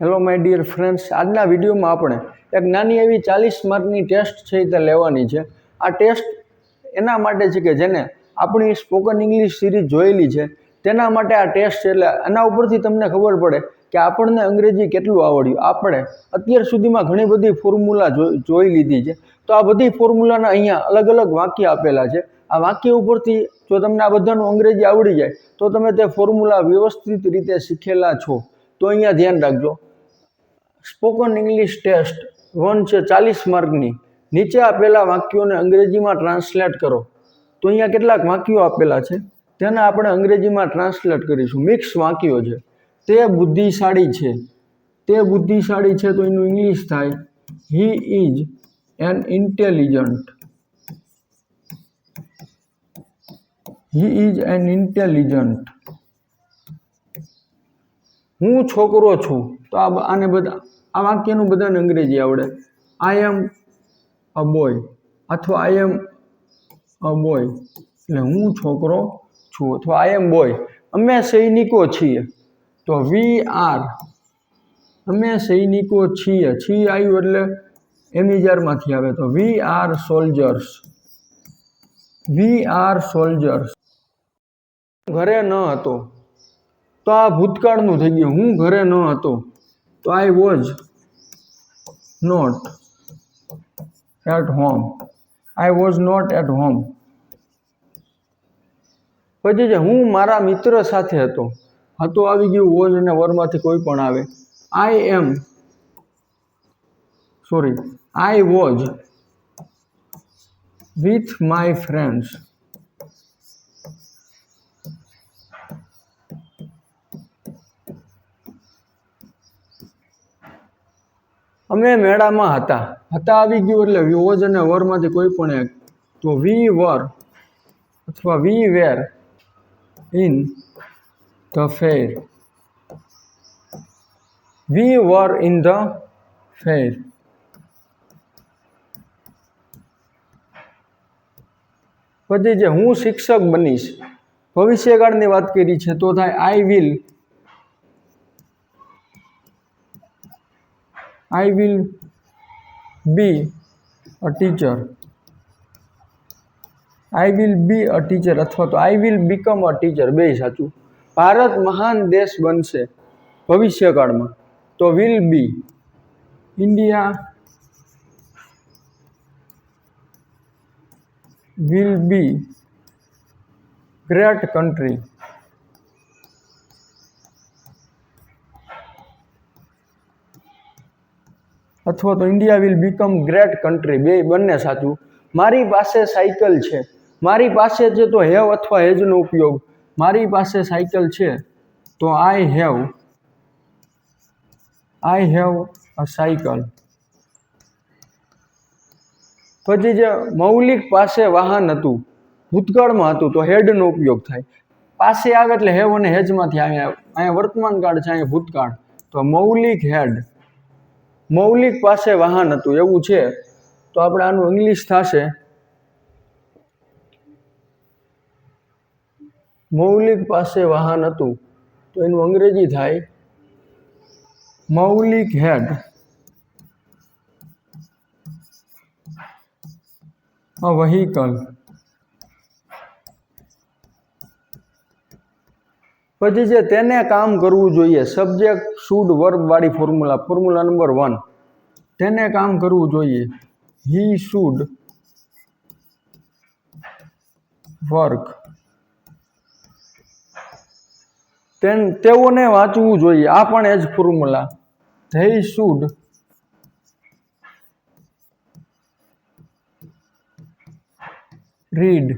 Hello my dear friends, આજના વિડીયોમાં આપણે એક નાની એવી 40 માર્કની ટેસ્ટ છે તે લેવાની છે. આ ટેસ્ટ એના માટે છે કે જેને આપણી સ્પોકન ઇંગ્લિશ સિરીઝ જોયેલી છે તેના માટે આ ટેસ્ટ છે. એટલે આના ઉપરથી તમને ખબર પડે કે આપણને અંગ્રેજી કેટલું આવડ્યું. આપણે અત્યાર સુધીમાં ઘણી બધી ફોર્મ્યુલા જોઈ લીધી છે, તો આ બધી ફોર્મ્યુલાના અહીંયા અલગ અલગ વાક્ય આપેલા છે. આ વાક્ય ઉપરથી જો તમને આ બધાનું અંગ્રેજી આવડી જાય તો તમે તે ફોર્મ્યુલા વ્યવસ્થિત રીતે શીખેલા છો. તો અહીંયા ધ્યાન રાખજો. સ્પોકન ઇંગ્લિશ ટેસ્ટ 1 છે 40 માર્કની. નીચે આપેલા વાક્યોને અંગ્રેજીમાં ટ્રાન્સલેટ કરો. તો અહીંયા કેટલાક વાક્યો આપેલા છે તેને આપણે અંગ્રેજીમાં ટ્રાન્સલેટ કરીશું. મિક્સ વાક્યો છે. તે બુદ્ધિશાળી છે. તે બુદ્ધિશાળી છે તો એનું ઇંગ્લિશ થાય he is an intelligent. He is an intelligent. હું છોકરો છું તો આને બધા આ વાક્યનું બધાને અંગ્રેજી આવડે. આઈ એમ અ બોય અથવા આઈ એમ અ બોય એટલે હું છોકરો છું, અથવા આઈ એમ બોય. અમે સૈનિકો છીએ તો વી આર. અમે સૈનિકો છીએ. છીએ આવ્યું એટલે એમિજારમાંથી આવે તો we are soldiers. We are soldiers. ઘરે ન હતો તો આ ભૂતકાળનું થઈ ગયું. હું ઘરે ન હતો તો I was not at home. I was not at home. પછી છે હું મારા મિત્ર સાથે હતો. હતો આવી ગયું વોઝ અને વરમાંથી કોઈ પણ આવે. I was with my friends. અમે મેળામાં હતા. હતા આવી ગયું એટલે વોઝ અને વરમાંથી કોઈ પણ એક. તો વી વર અથવા we were in the fair. We were in the fair. પછી જે હું શિક્ષક બનીશ. ભવિષ્યકાળની વાત કરી છે તો થાય I will be a teacher. I will be a teacher અથવા તો I will become a teacher, બે સાચું. ભારત મહાન દેશ બનશે ભવિષ્યકાળમાં તો will be. India will be great country. અથવા તો India will become great country, બંને સાચું. મારી પાસે સાયકલ છે. મારી પાસે છે તો હેવ અથવા હેઝનો ઉપયોગ. મારી પાસે સાયકલ છે તો આઈ હેવ અ સાયકલ. પછી જે મૌલિક પાસે વાહન હતું. ભૂતકાળમાં હતું તો હેડનો ઉપયોગ થાય. પાસે આવે એટલે હેવ અને હેઝમાંથી આવે. અહીંયા વર્તમાન કાળ છે, અહીંયા ભૂતકાળ તો મૌલિક હેડ. મૌલિક પાસે વાહન હતું એવું છે તો આપણે આનું ઇંગ્લિશ થશે મૌલિક પાસે વાહન હતું તો એનું અંગ્રેજી થાય મૌલિક હેડ અ વ્હીકલ. પછી છે તેને કામ કરવું જોઈએ. સબ્જેક્ટ શુડ વર્બ વાળી ફોર્મ્યુલા નંબર 1. તેને કામ કરવું જોઈએ. He should work. તેઓને વાંચવું જોઈએ. આ પણ એ જ ફોર્મ્યુલા. They should read.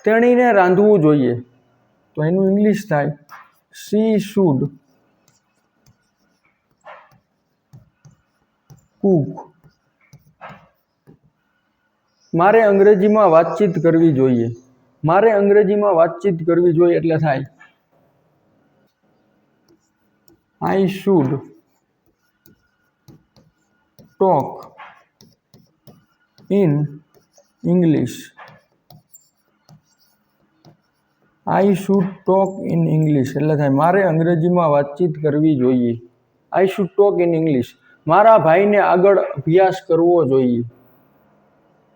તેણીને રાંધવું જોઈએ તો એનું ઇંગ્લિશ થાય શી શુડ કુક. મારે અંગ્રેજીમાં વાતચીત કરવી જોઈએ. મારે અંગ્રેજીમાં વાતચીત કરવી જોઈએ એટલે થાય I should talk in English. I should talk in English એટલે થાય મારે અંગ્રેજીમાં વાતચીત કરવી જોઈએ. I should talk in English. મારા ભાઈને આગળ અભ્યાસ કરવો જોઈએ.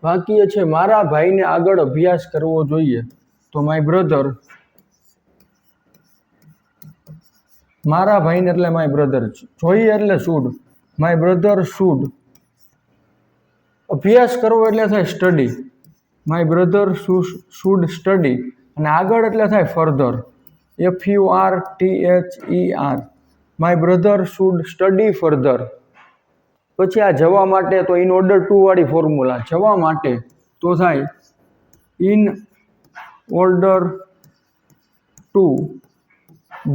વાક્ય છે મારા ભાઈને આગળ અભ્યાસ કરવો જોઈએ. તો માય બ્રધર, મારા ભાઈને એટલે માય બ્રધર, જોઈએ એટલે શુડ, માય બ્રધર શુડ. અભ્યાસ કરવો એટલે થાય study, my brother should study. અને આગળ એટલે થાય further, FURTHER, my brother should study further. પછી આ જવા માટે તો ઇન ઓર્ડર ટુ વાળી ફોર્મ્યુલા, જવા માટે તો થાય ઇન ઓર્ડર ટુ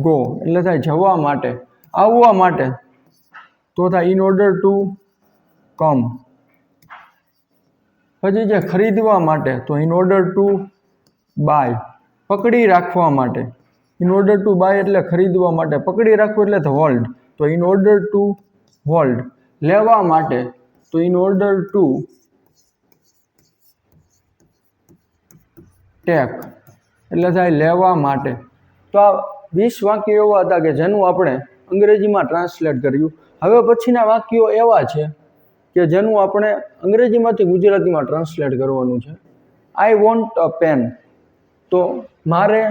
ગો એટલે થાય જવા માટે. આવવા માટે તો થાય ઇન ઓર્ડર ટુ કમ. પછી જે ખરીદવા માટે તો ઇન ઓર્ડર ટુ બાય. પકડી રાખવા માટે ઇન ઓર્ડર ટુ બાય એટલે ખરીદવા માટે, પકડી રાખવું એટલે હોલ્ડ, તો ઇન ઓર્ડર ટુ હોલ્ડ. લેવા માટે તો ઇન ઓર્ડર ટુ ટેક એટલે થાય લેવા માટે. તો આ 20 વાક્યો એવા હતા કે જેનું આપણે અંગ્રેજીમાં ટ્રાન્સલેટ કર્યું. હવે પછીના વાક્યો એવા છે કે જેનું આપણે અંગ્રેજીમાંથી ગુજરાતીમાં ટ્રાન્સલેટ કરવાનું છે. આઈ વોન્ટ અ પેન, તો મારે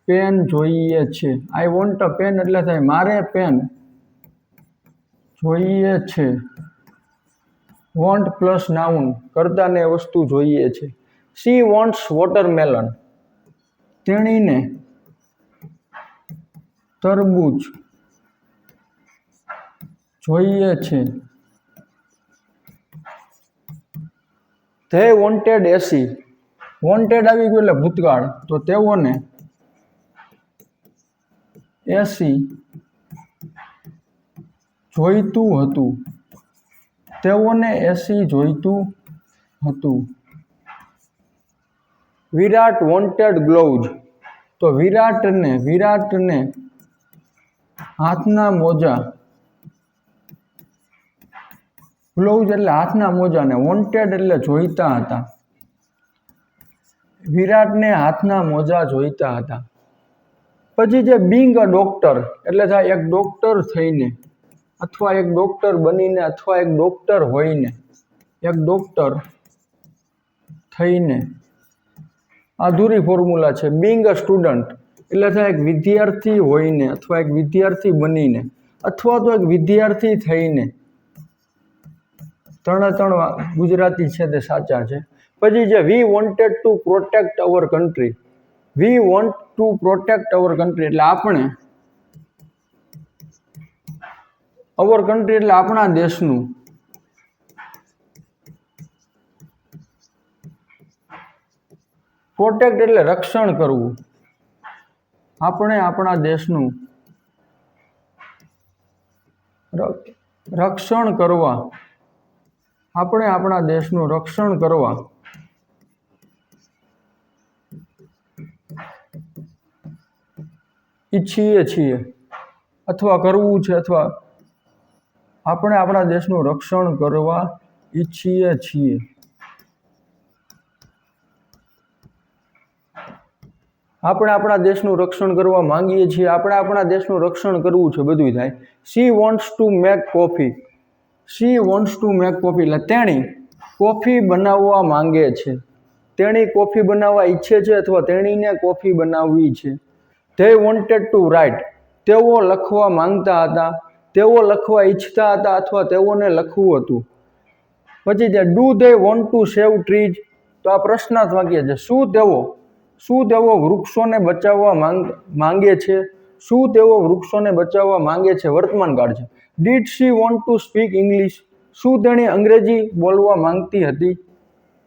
પેન જોઈએ છે. આઈ વોન્ટ અ પેન એટલે થાય મારે પેન જોઈએ છે. વોન્ટ પ્લસ નાઉન, કર્તાને વસ્તુ જોઈએ છે. શી વોન્ટ્સ વોટરમેલન, તેણીને તરબૂચ જોઈએ છે. ધે વોન્ટેડ એસી, વોન્ટેડ આવી ગયું એટલે ભૂતકાળ, તો તેઓને એસી જોઈતું હતું. તેઓને એસી જોઈતું હતું. વિરાટ વોન્ટેડ ગ્લોવ્સ, તો વિરાટને હાથના મોજા, ગ્લોવ્સ એટલે હાથના મોજાને, વોન્ટેડ એટલે જોઈતા હતા. વિરાટને હાથના મોજા જોઈતા હતા. પછી જે બીંગ અ ડોક્ટર એટલે થાય એક ડોક્ટર થઈને, અથવા એક ડોક્ટર બનીને, અથવા એક ડોક્ટર હોઈને, એક ડોક્ટર થઈને. અધૂરી ફોર્મ્યુલા છે. બીંગ અ સ્ટુડન્ટ એટલે થાય એક વિદ્યાર્થી હોઈને, અથવા એક વિદ્યાર્થી બનીને, અથવા તો એક વિદ્યાર્થી થઈને. ત્રણ ગુજરાતી છે તે સાચા છે. પછી જે we wanted to protect our country, we want to protect our country એટલે આપણે, અવર કન્ટ્રી એટલે આપણા દેશનું, પ્રોટેક્ટ એટલે રક્ષણ કરવું. આપણે આપણા દેશનું રક્ષણ કરવા, આપણે આપણા દેશનું રક્ષણ કરવા ઈચ્છીએ છીએ, અથવા કરવું છે, અથવા આપણે આપણા દેશનું રક્ષણ કરવા ઈચ્છીએ છીએ. આપણે આપણા દેશનું રક્ષણ કરવા માંગીએ છીએ, આપણે આપણા દેશનું રક્ષણ કરવું છે, બધું થાય. She wants to make coffee, she wants to make coffee એટલે તેણી કોફી બનાવવા માંગે છે. તેણી કોફી બનાવવા ઈચ્છે છે, અથવા તેણીને કોફી બનાવવી છે. ધે વોન્ટેડ ટુ રાઇટ, તેઓ લખવા માંગતા હતા, તેઓ લખવા ઈચ્છતા હતા, અથવા તેઓને લખવું હતું. પછી જે do they want to save trees, તો આ પ્રશ્નાર્થ વાક્ય છે. શું તેઓ વૃક્ષોને બચાવવા માંગે છે? શું તેઓ વૃક્ષોને બચાવવા માંગે છે? વર્તમાન કાળ છે. Did she want to speak English, શું તેણી અંગ્રેજી બોલવા માંગતી હતી?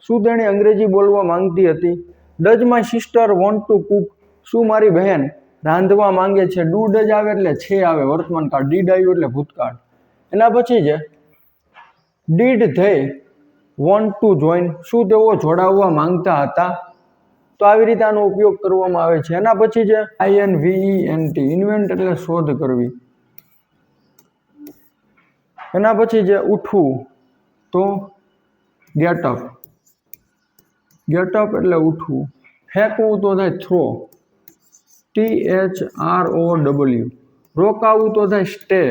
શું તેણી અંગ્રેજી બોલવા માંગતી હતી? Does my sister want to cook, શું મારી બહેન રાંધવા માંગે છે? ડુ ડઝ આવે એટલે છે આવે વર્તમાન કાળ, ડીડ આવ્યું એટલે ભૂતકાળ. એના પછી છે did they want to join, શું તેઓ જોડાવવા માંગતા હતા? તો આવી રીતે આનો ઉપયોગ કરવામાં આવે છે. એના પછી છે INVENT, ઇન્વેન્ટ એટલે શોધ કરવી. એના પછી છે ઉઠવું, તો ગેટ અપ, ગેટ અપ એટલે ઉઠવું. ફેંકવું તો થાય થ્રો, THROW. રોકાવું તો થાય સ્ટે,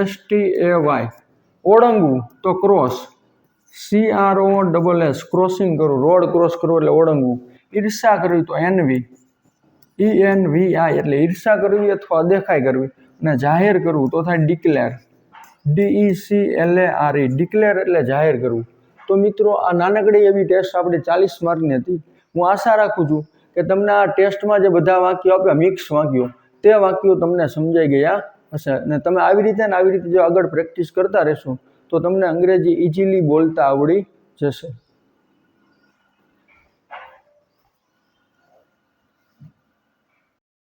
STAY. ઓળંગવું તો ક્રોસ, CROSS, ક્રોસિંગ કરવું, રોડ ક્રોસ કરવું એટલે ઓળંગવું. ઈર્ષા કરવી તો એનવી, ENVI એટલે ઈર્ષા કરવી અથવા અદેખાઈ કરવી. અને જાહેર કરવું તો થાય ડિક્લેર, DECLARE, ડિક્લેર એટલે જાહેર કરવું. તો મિત્રો આ નાનકડી એવી ટેસ્ટ આપણી 40 માર્કની હતી. હું આશા રાખું છું કે તમને આ ટેસ્ટમાં જે બધા વાક્યો આપ્યા મિક્સ વાક્યો, તે વાક્યો તમને સમજાઈ ગયા હશે. અને તમે આવી રીતે જો આગળ પ્રેક્ટિસ કરતા રહેશો તો તમને અંગ્રેજી ઇઝીલી બોલતા આવડી જશે.